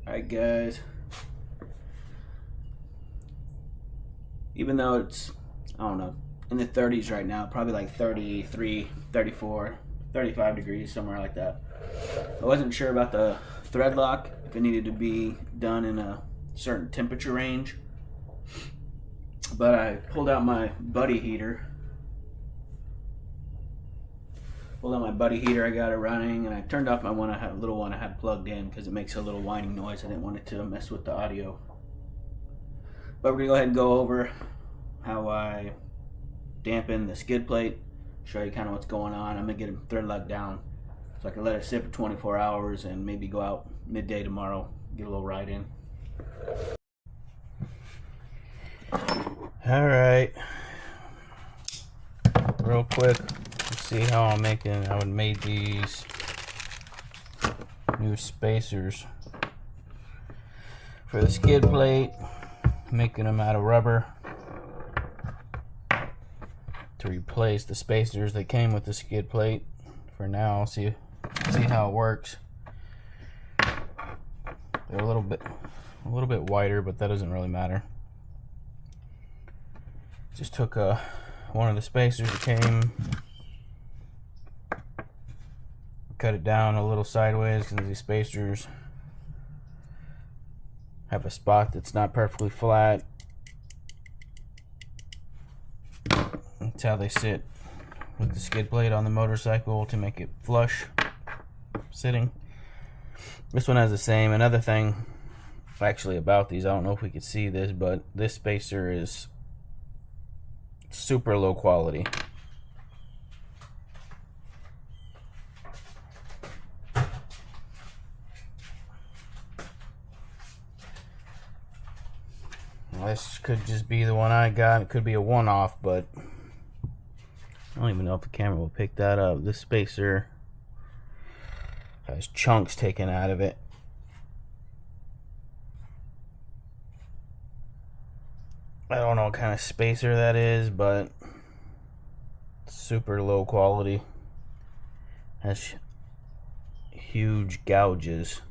Alright guys, even though it's, I don't know, in the 30s right now, probably like 33, 34, 35 degrees, somewhere like that. I wasn't sure about the thread lock, if it needed to be done in a certain temperature range, but I pulled out my buddy heater. I got it running, and I turned off my little one I had plugged in because it makes a little whining noise. I didn't want it to mess with the audio. But we're gonna go ahead and go over how I dampen the skid plate, show you kind of what's going on. I'm gonna get it thread locked down so I can let it sit for 24 hours and maybe go out midday tomorrow, get a little ride in. All right, real quick. See how I made these new spacers for the skid plate, making them out of rubber to replace the spacers that came with the skid plate. For now, see how it works. They're a little bit wider, but that doesn't really matter. Just took one of the spacers that came, cut it down a little sideways because these spacers have a spot that's not perfectly flat. That's how they sit with the skid plate on the motorcycle to make it flush sitting. This one has the same. Another thing actually about these, I don't know if we could see this, but this spacer is super low quality. This could just be the one I got. It could be a one-off, but I don't even know if the camera will pick that up. This spacer has chunks taken out of it. I don't know what kind of spacer that is, but super low quality. Has huge gouges.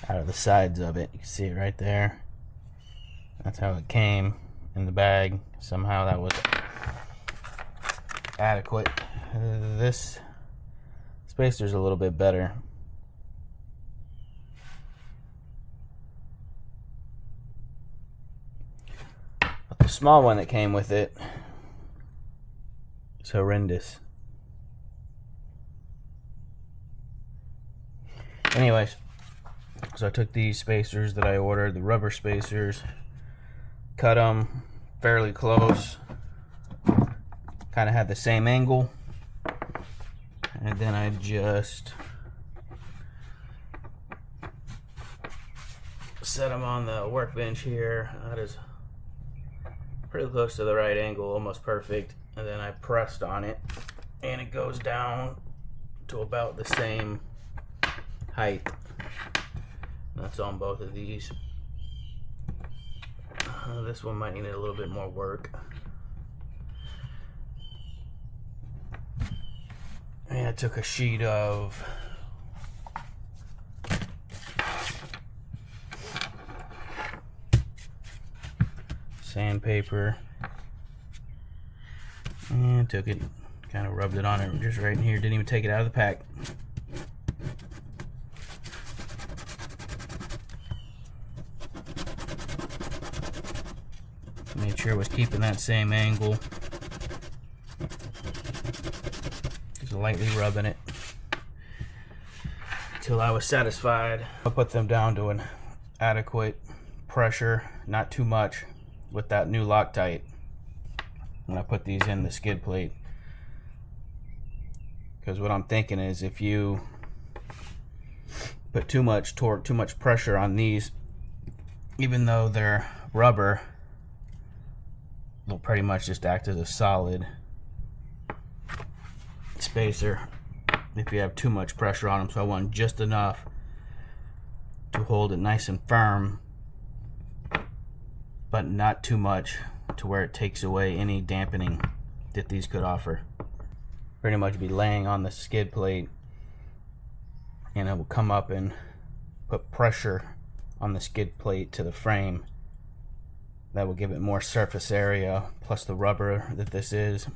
Out of the sides of it. You can see it right there. That's how it came in the bag. Somehow that was adequate. This spacer's a little bit better. But the small one that came with it is horrendous. Anyways, so I took these spacers that I ordered, the rubber spacers, cut them fairly close, kind of had the same angle, and then I just set them on the workbench here. That is pretty close to the right angle, almost perfect, and then I pressed on it, and it goes down to about the same height. That's on both of these. This one might need a little bit more work. And I took a sheet of sandpaper and took it, kind of rubbed it on it just right in here. Didn't even take it out of the pack. Made sure it was keeping that same angle. Just lightly rubbing it until I was satisfied. I put them down to an adequate pressure, not too much, with that new Loctite when I put these in the skid plate. Because what I'm thinking is, if you put too much torque, too much pressure on these, even though they're rubber, they'll pretty much just act as a solid spacer if you have too much pressure on them. So I want just enough to hold it nice and firm, but not too much to where it takes away any dampening that these could offer. pretty much be laying on the skid plate, and it will come up and put pressure on the skid plate to the frame. That will give it more surface area, plus the rubber that this is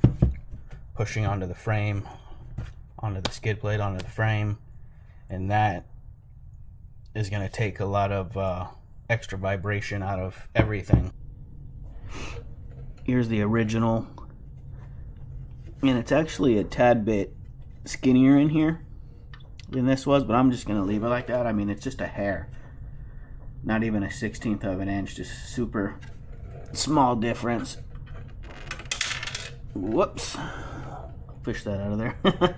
pushing onto the frame, onto the skid plate, onto the frame, and that is going to take a lot of extra vibration out of everything. Here's the original, and it's actually a tad bit skinnier in here than this was, but I'm just going to leave it like that. I mean, it's just a hair, not even a 1/16 of an inch, just super small difference. Whoops, fish that out of there.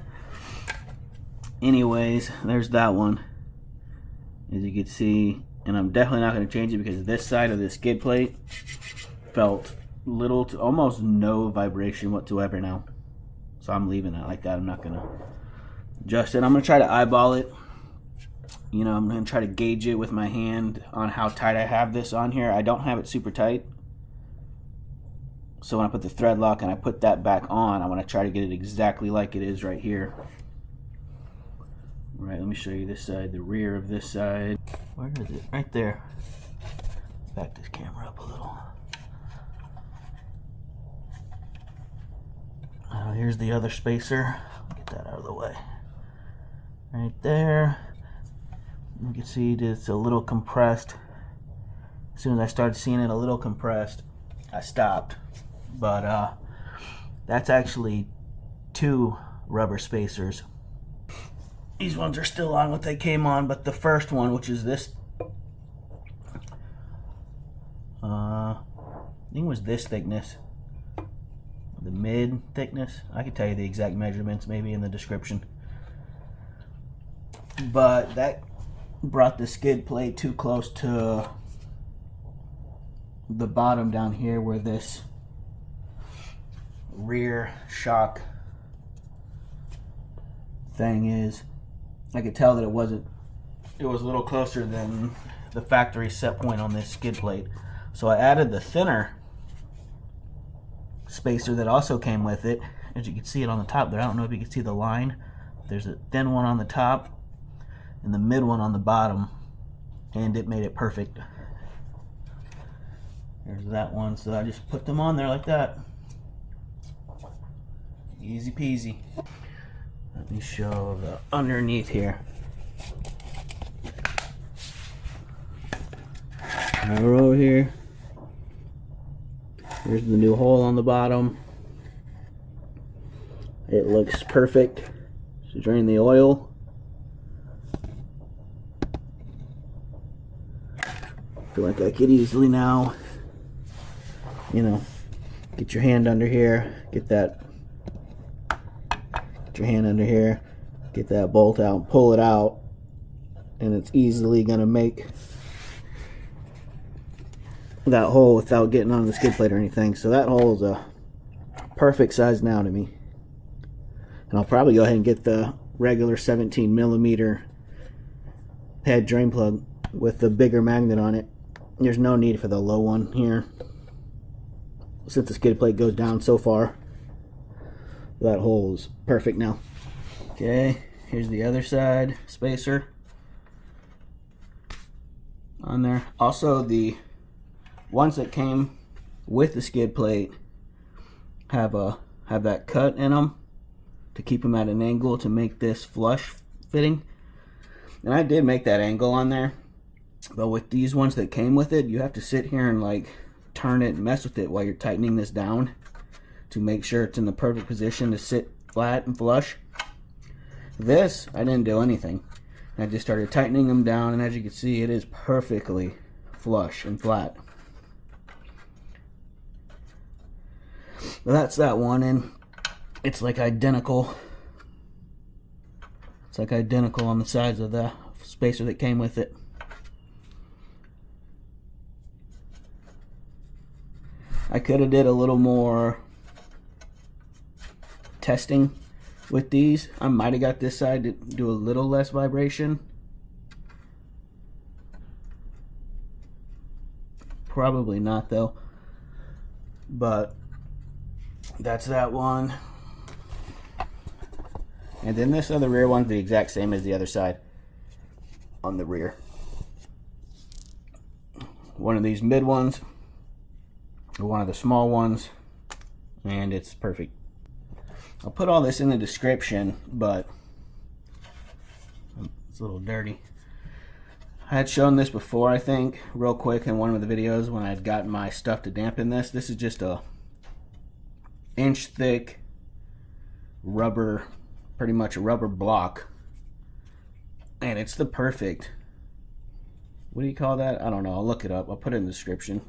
Anyways, there's that one, as you can see, and I'm definitely not going to change it because this side of the skid plate felt little to almost no vibration whatsoever now, so I'm leaving it like that. I'm not going to adjust it. I'm going to try to eyeball it. You know, I'm going to try to gauge it with my hand on how tight I have this on here. I don't have it super tight, so when I put the thread lock and I put that back on, I want to try to get it exactly like it is right here. Right, let me show you this side, the rear of this side. Where is it? Right there. Back this camera up a little. Here's the other spacer. Get that out of the way. Right there. You can see it's a little compressed. As soon as I started seeing it a little compressed, I stopped. But that's actually 2 rubber spacers. These ones are still on what they came on, but the first one, which is this, I think it was this thickness, the mid thickness. I could tell you the exact measurements maybe in the description. But that brought the skid plate too close to the bottom down here where this rear shock thing is. I could tell that it was a little closer than the factory set point on this skid plate. So I added the thinner spacer that also came with it. As you can see it on the top there, I don't know if you can see the line. There's a thin one on the top and the mid one on the bottom, and it made it perfect. There's that one, so I just put them on there like that. Easy peasy. Let me show the underneath here. Now we're over here. Here's the new hole on the bottom. It looks perfect to drain the oil. I feel like I could easily now, you know, get your hand under here, get your hand under here, get that bolt out, pull it out, and it's easily going to make that hole without getting on the skid plate or anything. So that hole is a perfect size now to me. And I'll probably go ahead and get the regular 17mm head drain plug with the bigger magnet on it. There's no need for the low one here, since the skid plate goes down so far. That hole is perfect now. Okay, here's the other side spacer on there. Also, the ones that came with the skid plate have that cut in them to keep them at an angle to make this flush fitting. And I did make that angle on there, but with these ones that came with it, you have to sit here and like turn it and mess with it while you're tightening this down to make sure it's in the perfect position to sit flat and flush. This, I didn't do anything. I just started tightening them down, and as you can see, it is perfectly flush and flat. But that's that one, and it's like identical. It's like identical on the sides of the spacer that came with it. I could have did a little more testing with these. I might have got this side to do a little less vibration. Probably not though. But that's that one. And then this other rear one's the exact same as the other side on the rear. One of these mid ones, one of the small ones, and it's perfect. I'll put all this in the description, but it's a little dirty. I had shown this before, I think, real quick in one of the videos when I had gotten my stuff to dampen this. This is just a inch thick rubber, pretty much a rubber block, and it's the perfect, what do you call that? I don't know, I'll look it up, I'll put it in the description,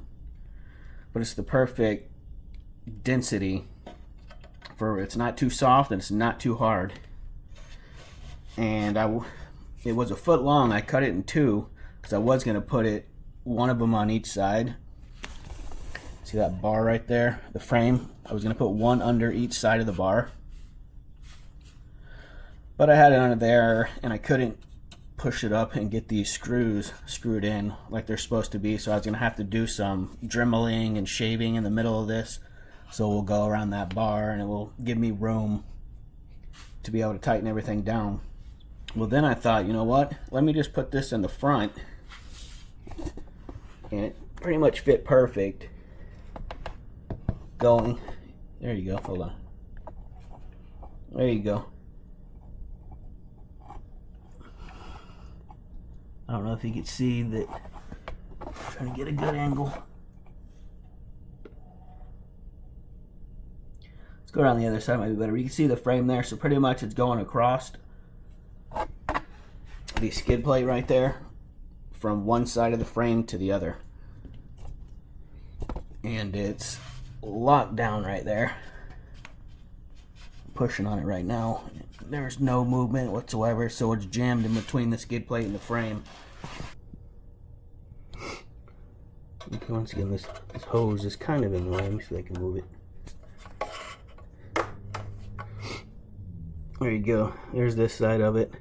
but it's the perfect density for, it's not too soft and it's not too hard. And it was a foot long. I cut it in two because I was going to put one of them on each side. See that bar right there, the frame? I was going to put one under each side of the bar, but I had it under there and I couldn't push it up and get these screws screwed in like they're supposed to be, so I was going to have to do some dremeling and shaving in the middle of this. So we'll go around that bar and it will give me room to be able to tighten everything down. Well, then I thought, you know what, let me just put this in the front, and it pretty much fit perfect. Going, there you go, hold on. There you go. I don't know if you can see that. I'm trying to get a good angle. Let's go around the other side, might be better. You can see the frame there, so pretty much it's going across the skid plate right there from one side of the frame to the other. And it's locked down right there. I'm pushing on it right now. There's no movement whatsoever, so it's jammed in between the skid plate and the frame. Once again, this hose is kind of in the way. Let me see if I can move it. There you go. There's this side of it.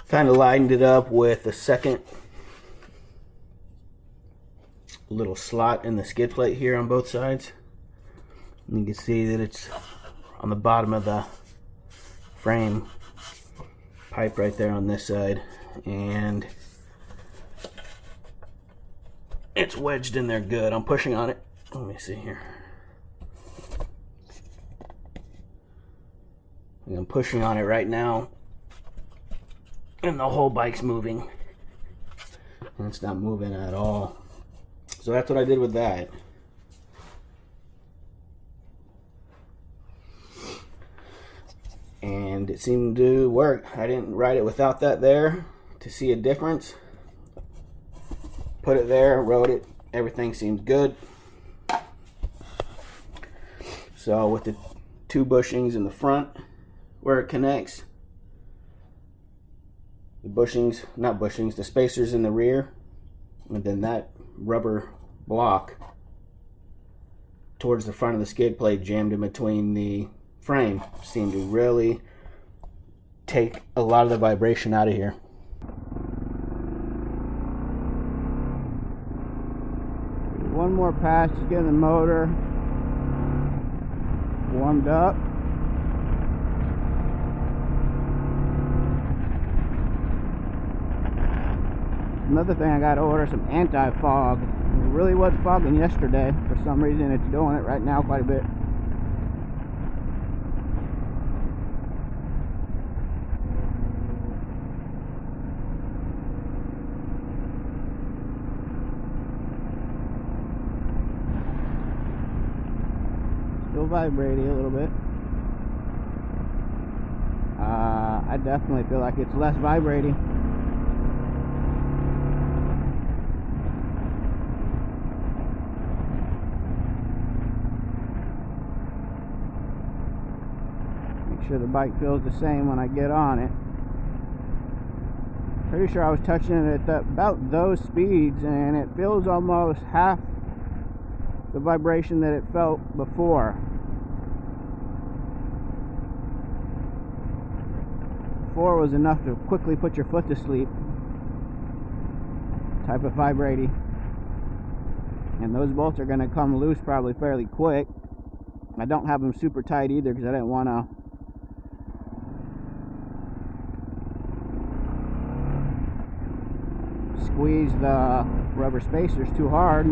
Kind of lined it up with the second little slot in the skid plate here on both sides. And you can see that it's on the bottom of the frame pipe right there on this side, and it's wedged in there good. I'm pushing on it. Let me see here. I'm pushing on it right now, and the whole bike's moving, and it's not moving at all. So that's what I did with that. And it seemed to work. I didn't ride it without that there to see a difference. Put it there, rode it, everything seems good. So with the two bushings in the front where it connects, the bushings, not bushings, the spacers in the rear, and then that rubber block towards the front of the skid plate jammed in between the frame seemed to really take a lot of the vibration out of here. One more pass, just getting the motor warmed up. Another thing, I got to order some anti-fog. It really was fogging yesterday. For some reason it's doing it right now quite a bit. Still vibrating a little bit. I definitely feel like it's less vibrating. Sure the bike feels the same when I get on it. Pretty sure I was touching it at about those speeds, and it feels almost half the vibration that it felt before. Before was enough to quickly put your foot to sleep type of vibrating, and those bolts are going to come loose probably fairly quick. I don't have them super tight either because I didn't want to squeeze the rubber spacers too hard.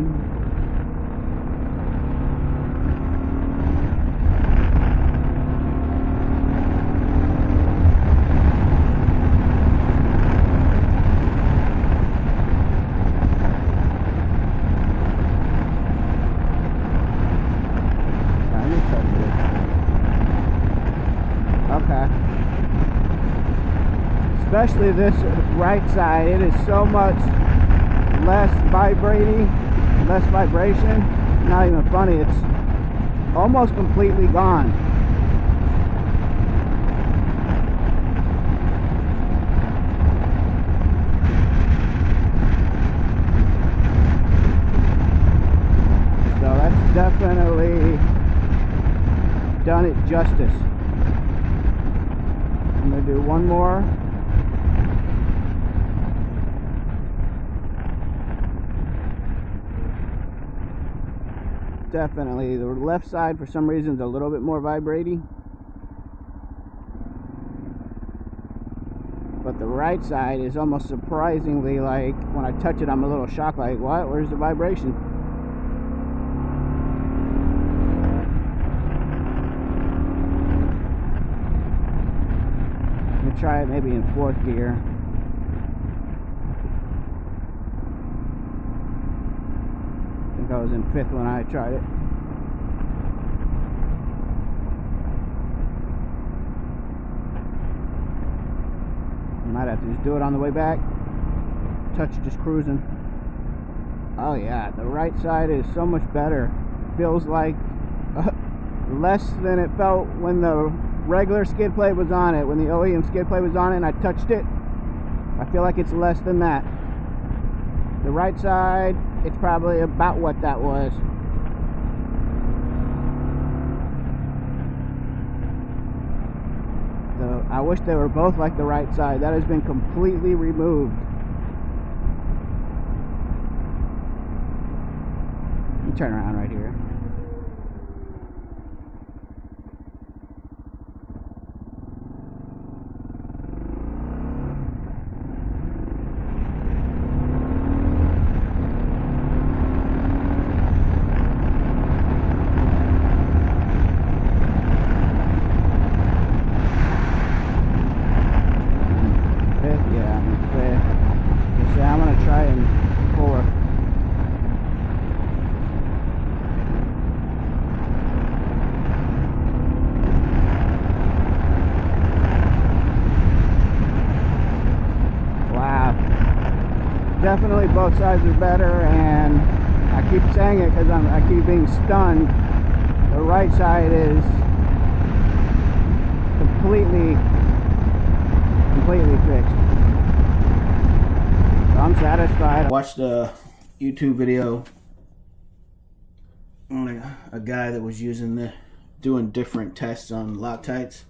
Okay. Especially this right side, it is so much less vibrating, less vibration. Not even funny, it's almost completely gone. So that's definitely done it justice. I'm going to do one more. Definitely the left side for some reason is a little bit more vibrating, but the right side is almost surprisingly, like when I touch it I'm a little shocked, like what, where's the vibration? I'm gonna try it maybe in 4th gear. I was in 5th when I tried it. I might have to just do it on the way back. Touch just cruising. Oh yeah, the right side is so much better. Feels like less than it felt when the regular skid plate was on it, when the OEM skid plate was on it and I touched it. I feel like it's less than that. The right side, it's probably about what that was. So I wish they were both like the right side. That has been completely removed. Let me turn around right here. Definitely both sides are better, and I keep saying it because I keep being stunned. The right side is completely fixed. So I'm satisfied. I watched a YouTube video on a guy that was doing different tests on Loctites.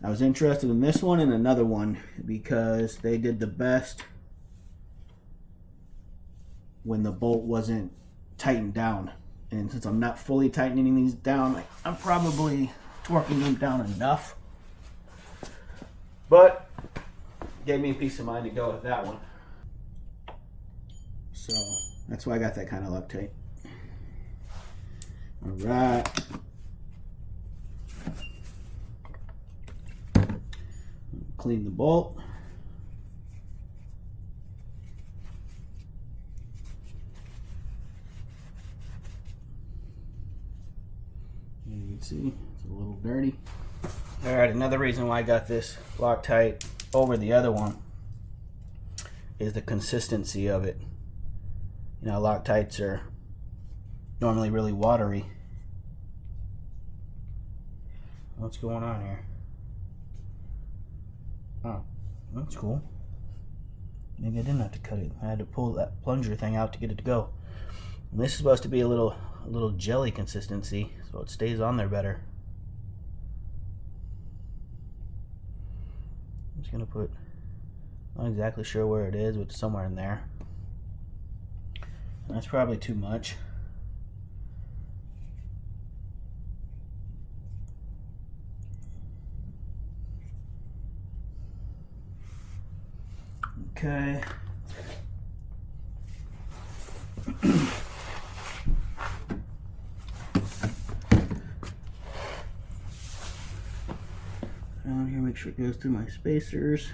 I was interested in this one and another one because they did the best when the bolt wasn't tightened down. And since I'm not fully tightening these down, I'm probably torquing them down enough. But gave me peace of mind to go with that one. So that's why I got that kind of Loctite. All right. Clean the bolt. You can see it's a little dirty. All right, another reason why I got this Loctite over the other one is the consistency of it. You know, Loctites are normally really watery. What's going on here? Oh, that's cool. Maybe I didn't have to cut it. I had to pull that plunger thing out to get it to go. And this is supposed to be a little jelly consistency, so it stays on there better. I'm just gonna put, not exactly sure where it is, but it's somewhere in there. And that's probably too much. Okay. Down here, make sure it goes through my spacers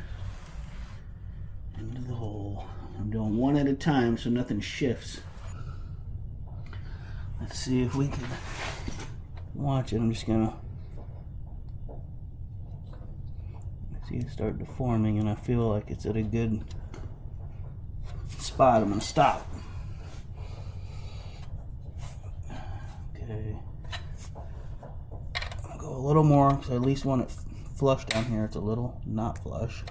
into the hole. I'm doing one at a time so nothing shifts. Let's see if we can watch it. I'm just gonna see it start deforming, and I feel like it's at a good spot. I'm gonna stop. Okay. I'll go a little more because I at least want it flush down here. It's a little not flush.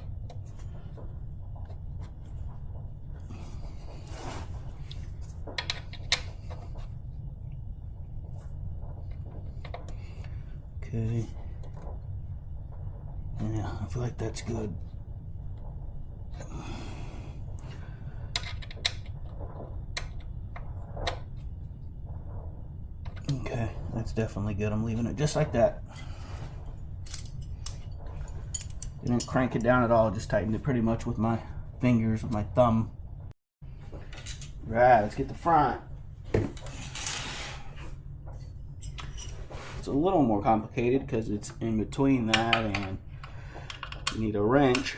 Okay. Yeah, I feel like that's good. Okay, that's definitely good. I'm leaving it just like that. Didn't crank it down at all, just tightened it pretty much with my fingers, with my thumb. Right, let's get the front. It's a little more complicated because it's in between that and you need a wrench.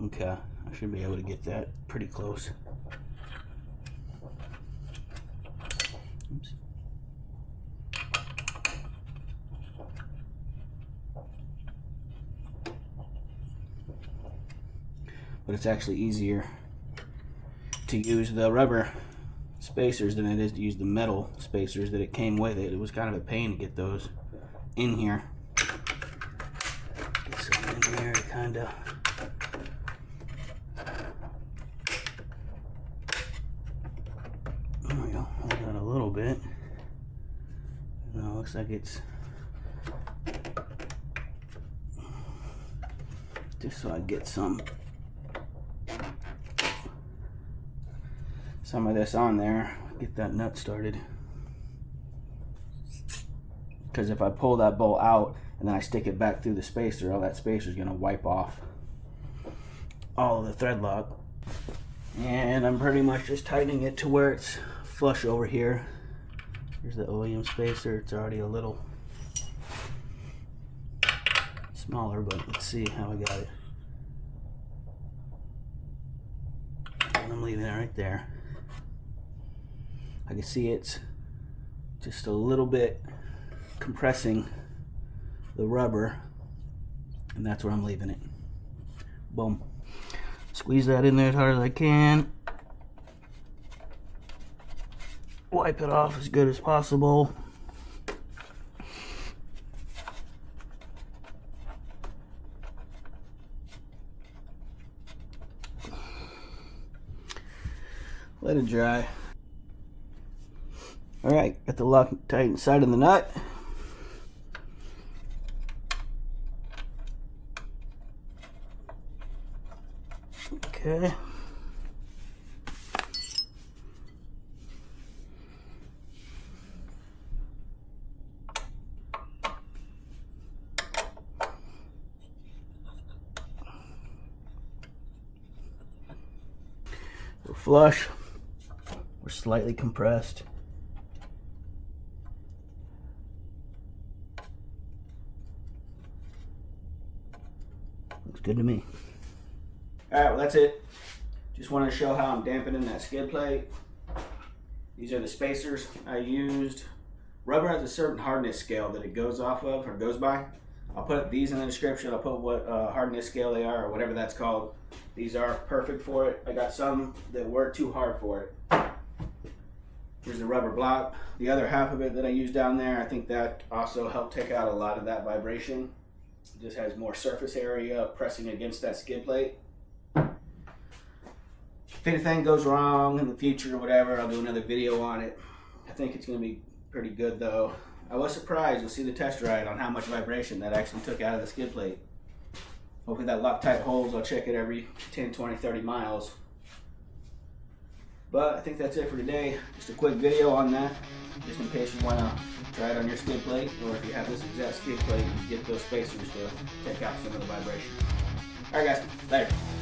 Okay, I should be able to get that pretty close. Oops. But it's actually easier to use the rubber spacers than it is to use the metal spacers that it came with it. It was kind of a pain to get those in here. Get some in there to kind of there we go. Hold that a little bit. Now it looks like it's just so I get some of this on there, get that nut started. Because if I pull that bolt out and then I stick it back through the spacer, all that spacer is going to wipe off all of the thread lock. And I'm pretty much just tightening it to where it's flush over here. Here's the OEM spacer. It's already a little smaller, but let's see how I got it. And I'm leaving it right there. I can see it's just a little bit compressing the rubber, and that's where I'm leaving it. Boom. Squeeze that in there as hard as I can. Wipe it off as good as possible. Let it dry. Alright, got the lock tight inside of the nut. Okay. We're flush. We're slightly compressed. Looks good to me. Alright, well that's it. Just wanted to show how I'm dampening that skid plate. These are the spacers I used. Rubber has a certain hardness scale that it goes off of or goes by. I'll put these in the description. I'll put what hardness scale they are or whatever that's called. These are perfect for it. I got some that were too hard for it. Here's the rubber block. The other half of it that I used down there, I think that also helped take out a lot of that vibration. It just has more surface area pressing against that skid plate. If anything goes wrong in the future or whatever, I'll do another video on it. I think it's going to be pretty good though. I was surprised. You'll see the test ride on how much vibration that actually took out of the skid plate. Hopefully that Loctite holds. I'll check it every 10, 20, 30 miles. But I think that's it for today. Just a quick video on that, just in case you want to try it on your skid plate, or if you have this exact skid plate, you get those spacers to take out some of the vibration. Alright guys, later.